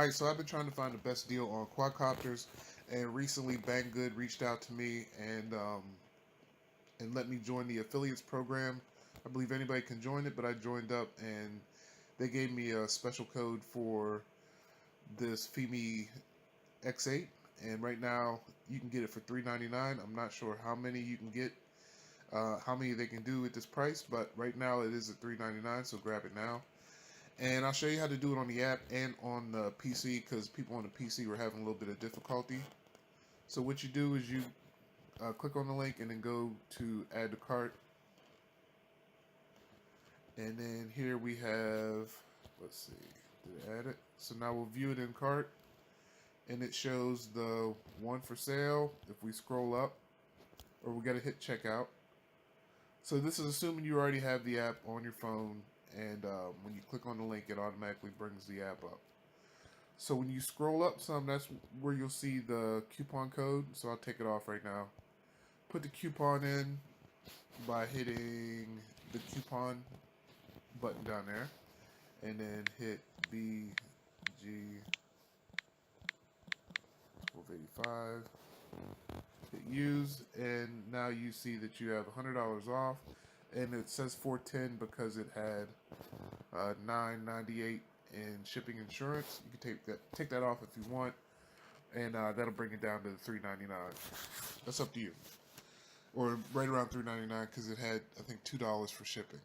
Alright, so I've been trying to find the best deal on quadcopters, and recently Banggood reached out to me and let me join the affiliates program. I believe anybody can join it, but I joined up and they gave me a special code for this FIMI X8, and right now you can get it for $3.99. I'm not sure how many you can get, how many they can do at this price, but right now it is at $3.99, so grab it now. And I'll show you how to do it on the app and on the PC, because people on the PC were having a little bit of difficulty. So what you do is you click on the link and then go to add to cart. And then here we have, let's see, did it add it? So now we'll view it in cart. And it shows the one for sale. If we scroll up, or we got to hit checkout. So this is assuming you already have the app on your phone, and when you click on the link, it automatically brings the app up. So when you scroll up some, that's where you'll see the coupon code. So I'll take it off right now. Put the coupon in by hitting the coupon button down there, and then hit BG 1285. Hit use, and now you see that you have $100 off, and it says $410 because it had $9.98 in shipping insurance. You can take that off if you want, and that'll bring it down to the $3.99. That's up to you, or right around $3.99 because it had, I think, $2 for shipping.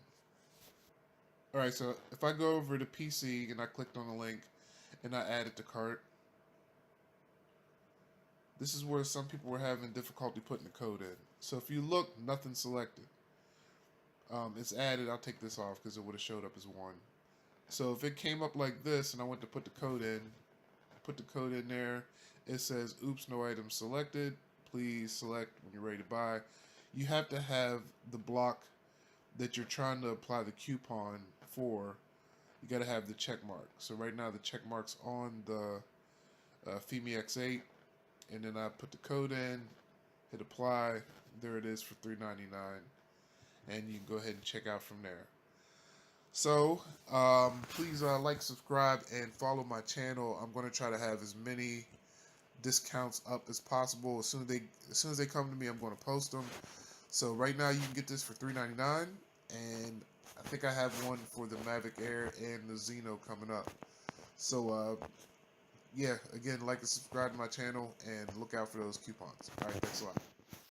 All right, so if I go over to PC and I clicked on the link and I added to cart, this is where some people were having difficulty putting the code in. So if you look, nothing's selected. It's added. I'll take this off because it would have showed up as 1. So if it came up like this and I went to put the code in, there, it says, oops, no items selected. Please select when you're ready to buy. You have to have the block that you're trying to apply the coupon for. You got to have the check mark. So right now the check mark's on the FIMI X8. And then I put the code in, hit apply, there it is for $3.99, and you can go ahead and check out from there. So please like, subscribe, and follow my channel. I'm going to try to have as many discounts up as possible. As soon as they come to me, I'm going to post them. So right now you can get this for $3.99, and I think I have one for the Mavic Air and the Zino coming up. So yeah, again, like and subscribe to my channel and look out for those coupons. All right, thanks a lot.